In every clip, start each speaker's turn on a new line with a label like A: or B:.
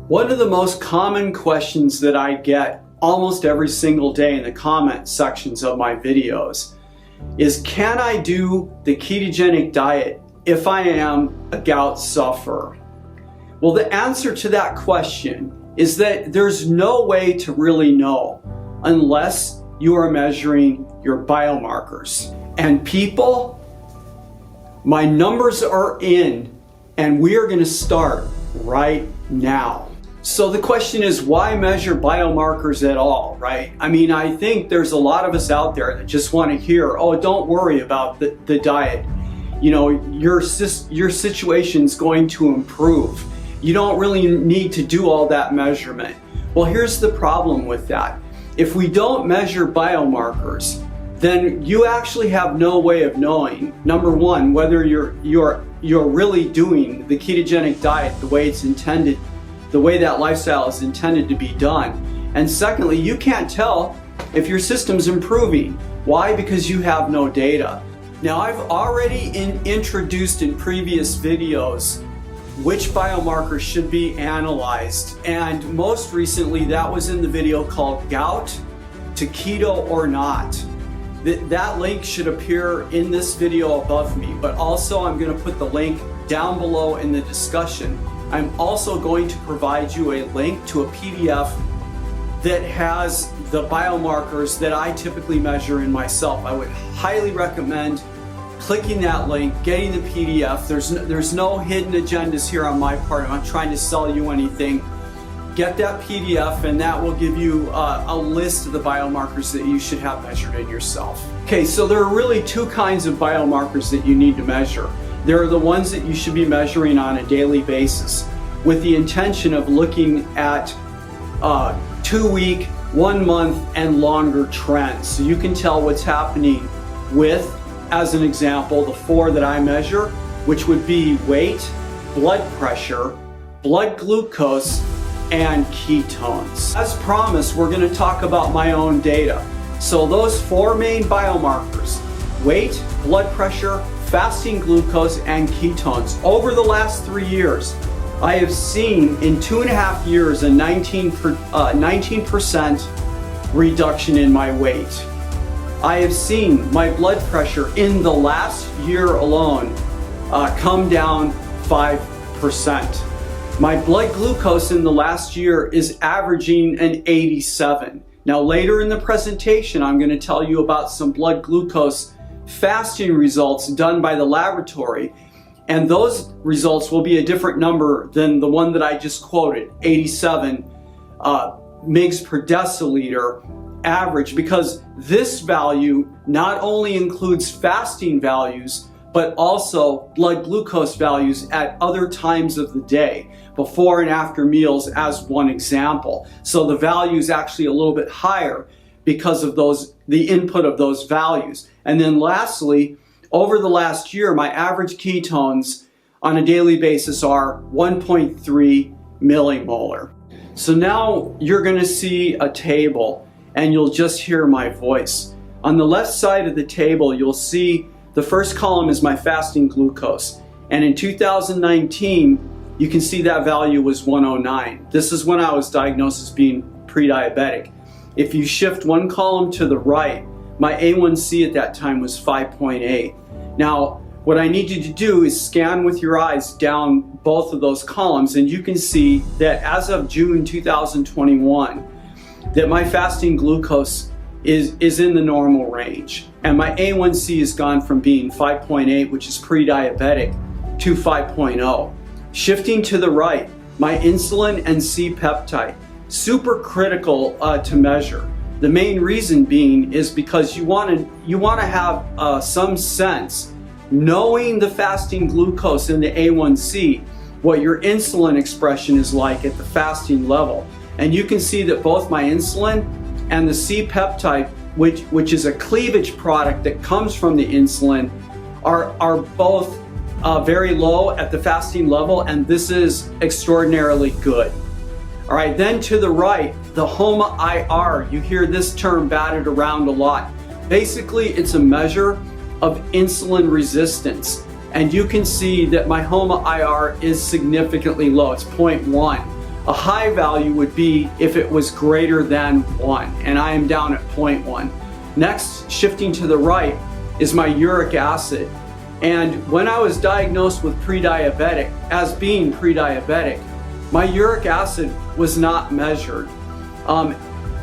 A: One of the most common questions that I get almost every single day in the comment sections of my videos is, can I do the ketogenic diet if I am a gout sufferer? Well, the answer to that question is that there's no way to really know unless you are measuring your biomarkers. And people, my numbers are in, and we are going to start right now. So the question is, why measure biomarkers at all, right? I mean, I think there's a lot of us out there that just want to hear, oh, don't worry about the diet. You know, your situation's going to improve. You don't really need to do all that measurement. Well, here's the problem with that. If we don't measure biomarkers, then you actually have no way of knowing, number one, whether you're really doing the ketogenic diet the way it's intended, the way that lifestyle is intended to be done. And secondly, you can't tell if your system's improving. Why? Because you have no data. Now, I've already introduced in previous videos which biomarkers should be analyzed. And most recently, that was in the video called Gout to Keto or Not. That link should appear in this video above me, but also I'm going to put the link down below in the discussion. I'm also going to provide you a link to a PDF that has the biomarkers that I typically measure in myself. I would highly recommend clicking that link, getting the PDF. There's no hidden agendas here on my part. I'm not trying to sell you anything. Get that PDF, and that will give you a list of the biomarkers that you should have measured in yourself. Okay, so there are really two kinds of biomarkers that you need to measure. There are the ones that you should be measuring on a daily basis with the intention of looking at 2-week, 1 month, and longer trends. So you can tell what's happening with, as an example, the 4 that I measure, which would be weight, blood pressure, blood glucose, and ketones. As promised, we're going to talk about my own data. So those 4 main biomarkers, weight, blood pressure, fasting glucose, and ketones, over the last 3 years, I have seen in 2.5 years a 19% reduction in my weight. I have seen my blood pressure in the last year alone come down 5%. My blood glucose in the last year is averaging an 87. Now later in the presentation, I'm going to tell you about some blood glucose fasting results done by the laboratory. And those results will be a different number than the one that I just quoted, 87 mgs per deciliter average, because this value not only includes fasting values, but also blood glucose values at other times of the day, before and after meals as one example. So the value is actually a little bit higher because of the input of those values. And then lastly, over the last year, my average ketones on a daily basis are 1.3 millimolar. So now you're going to see a table and you'll just hear my voice. On the left side of the table, you'll see the first column is my fasting glucose. And in 2019, you can see that value was 109. This is when I was diagnosed as being pre-diabetic. If you shift one column to the right, my A1C at that time was 5.8. Now, what I need you to do is scan with your eyes down both of those columns, and you can see that as of June 2021, that my fasting glucose is in the normal range. And my A1C has gone from being 5.8, which is pre-diabetic, to 5.0. Shifting to the right, my insulin and C-peptide, super critical to measure. The main reason being is because you want to have some sense, knowing the fasting glucose and the A1C, what your insulin expression is like at the fasting level. And you can see that both my insulin and the C-peptide, which is a cleavage product that comes from the insulin, are both very low at the fasting level, and this is extraordinarily good. All right, then to the right, the HOMA-IR, you hear this term batted around a lot. Basically, it's a measure of insulin resistance. And you can see that my HOMA-IR is significantly low, it's 0.1. A high value would be if it was greater than 1, and I am down at 0.1. Next, shifting to the right, is my uric acid. And when I was diagnosed with pre-diabetic, as being pre-diabetic, my uric acid was not measured.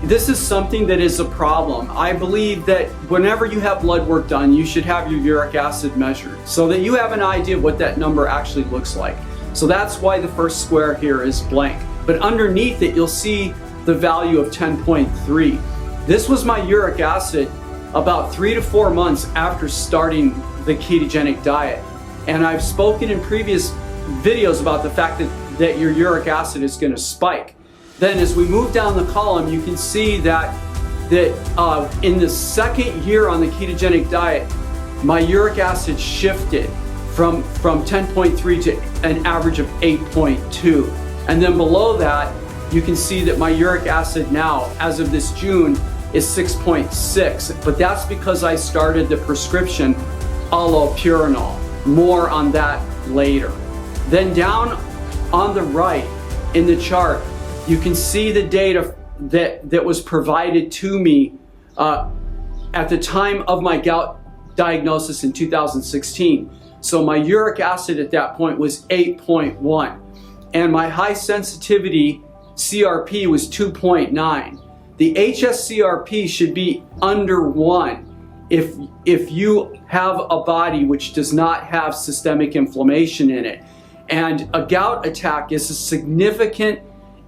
A: This is something that is a problem. I believe that whenever you have blood work done, you should have your uric acid measured so that you have an idea of what that number actually looks like. So that's why the first square here is blank. But underneath it, you'll see the value of 10.3. This was my uric acid about 3 to 4 months after starting the ketogenic diet. And I've spoken in previous videos about the fact that your uric acid is going to spike. Then as we move down the column, you can see that in the second year on the ketogenic diet, my uric acid shifted from 10.3 to an average of 8.2. And then below that, you can see that my uric acid now, as of this June, is 6.6. But that's because I started the prescription allopurinol. More on that later. Then down on the right in the chart, you can see the data that was provided to me at the time of my gout diagnosis in 2016. So my uric acid at that point was 8.1, and my high sensitivity CRP was 2.9. The HSCRP should be under 1 if you have a body which does not have systemic inflammation in it. And a gout attack is a significant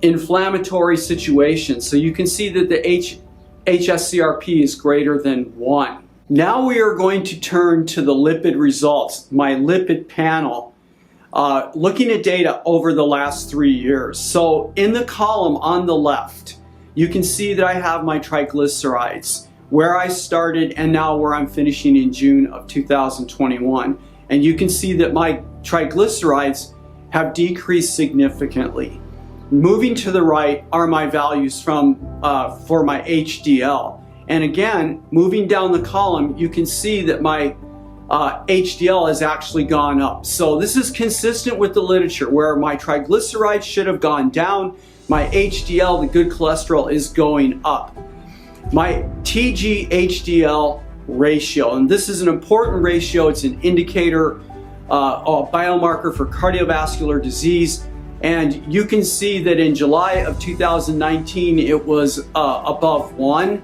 A: inflammatory situation. So you can see that the HSCRP is greater than 1. Now we are going to turn to the lipid results, my lipid panel, looking at data over the last 3 years. So in the column on the left, you can see that I have my triglycerides, where I started and now where I'm finishing in June of 2021. And you can see that my triglycerides have decreased significantly. Moving to the right are my values for my HDL. And again, moving down the column, you can see that my HDL has actually gone up. So this is consistent with the literature where my triglycerides should have gone down. My HDL, the good cholesterol, is going up. My TG-HDL ratio, and this is an important ratio. It's an indicator, a biomarker for cardiovascular disease. And you can see that in July of 2019, it was above 1,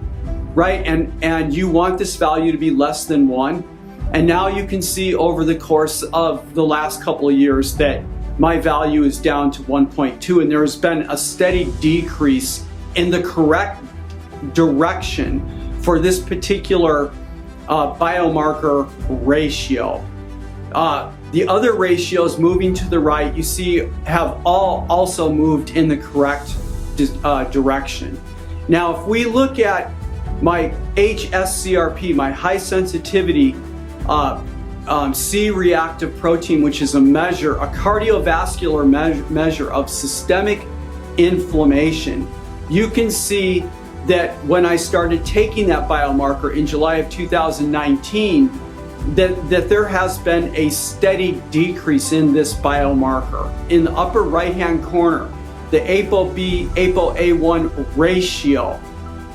A: right? And you want this value to be less than 1. And now you can see over the course of the last couple of years that my value is down to 1.2, and there has been a steady decrease in the correct direction for this particular biomarker ratio. The other ratios moving to the right, you see, have all also moved in the correct direction. Now, if we look at my HSCRP, my high sensitivity C-reactive protein, which is a measure, a cardiovascular measure of systemic inflammation, you can see that when I started taking that biomarker in July of 2019, that there has been a steady decrease in this biomarker. In the upper right-hand corner, the ApoB, ApoA1 ratio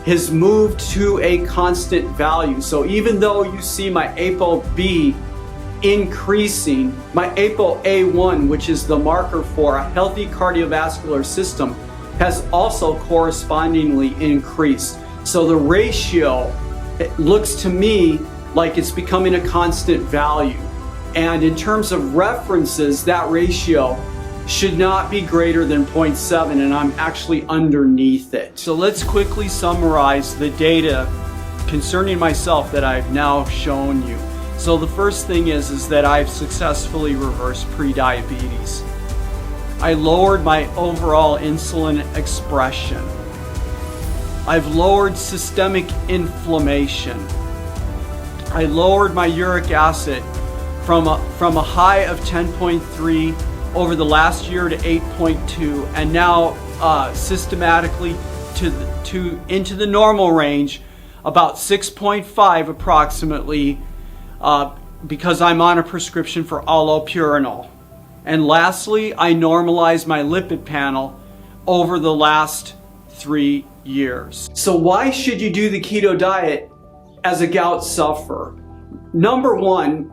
A: has moved to a constant value. So even though you see my ApoB increasing, my ApoA1, which is the marker for a healthy cardiovascular system, has also correspondingly increased. So the ratio, it looks to me like it's becoming a constant value. And in terms of references, that ratio should not be greater than 0.7, and I'm actually underneath it. So let's quickly summarize the data concerning myself that I've now shown you. So the first thing is that I've successfully reversed pre-diabetes. I lowered my overall insulin expression. I've lowered systemic inflammation. I lowered my uric acid from a high of 10.3 over the last year to 8.2, and now systematically into the normal range, about 6.5 approximately, because I'm on a prescription for allopurinol. And lastly, I normalized my lipid panel over the last 3 years. So why should you do the keto diet as a gout sufferer? Number one,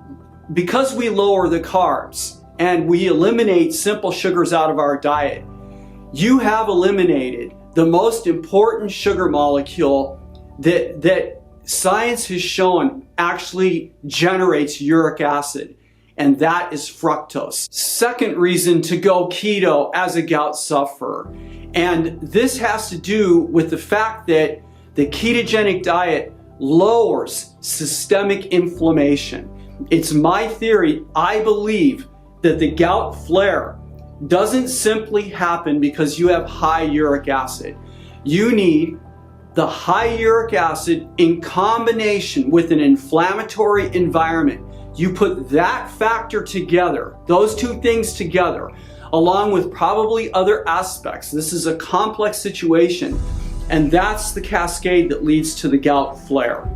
A: because we lower the carbs and we eliminate simple sugars out of our diet, you have eliminated the most important sugar molecule that science has shown actually generates uric acid, and that is fructose. Second reason to go keto as a gout sufferer, and this has to do with the fact that the ketogenic diet lowers systemic inflammation. It's my theory, I believe, that the gout flare doesn't simply happen because you have high uric acid. You need the high uric acid in combination with an inflammatory environment. You put that factor together, those two things together, along with probably other aspects. This is a complex situation, and that's the cascade that leads to the gout flare.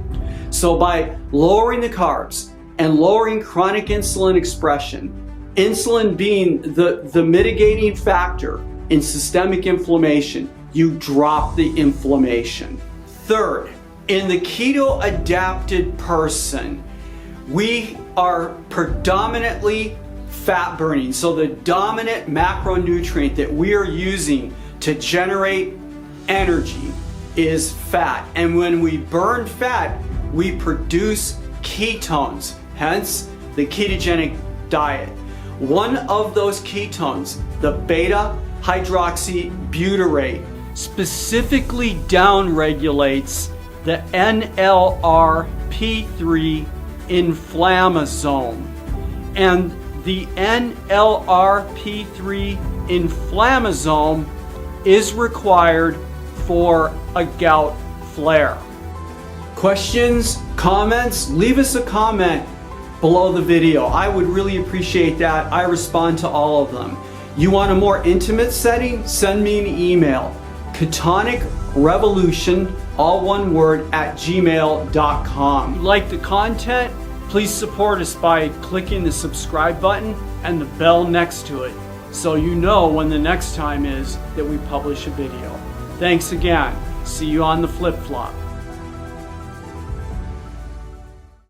A: So by lowering the carbs and lowering chronic insulin expression, insulin being the mitigating factor in systemic inflammation, you drop the inflammation. Third, in the keto adapted person, we are predominantly fat burning. So the dominant macronutrient that we are using to generate energy is fat. And when we burn fat, we produce ketones, hence the ketogenic diet. One of those ketones, the beta hydroxybutyrate, specifically downregulates the NLRP3 inflammasome. And the NLRP3 inflammasome is required for a gout flare. Questions, comments? Leave us a comment below the video. I would really appreciate that. I respond to all of them. You want a more intimate setting? Send me an email. ketonicrevolution, all one word, @gmail.com. If you like the content, please support us by clicking the subscribe button and the bell next to it, so you know when the next time is that we publish a video. Thanks again. See you on the flip-flop.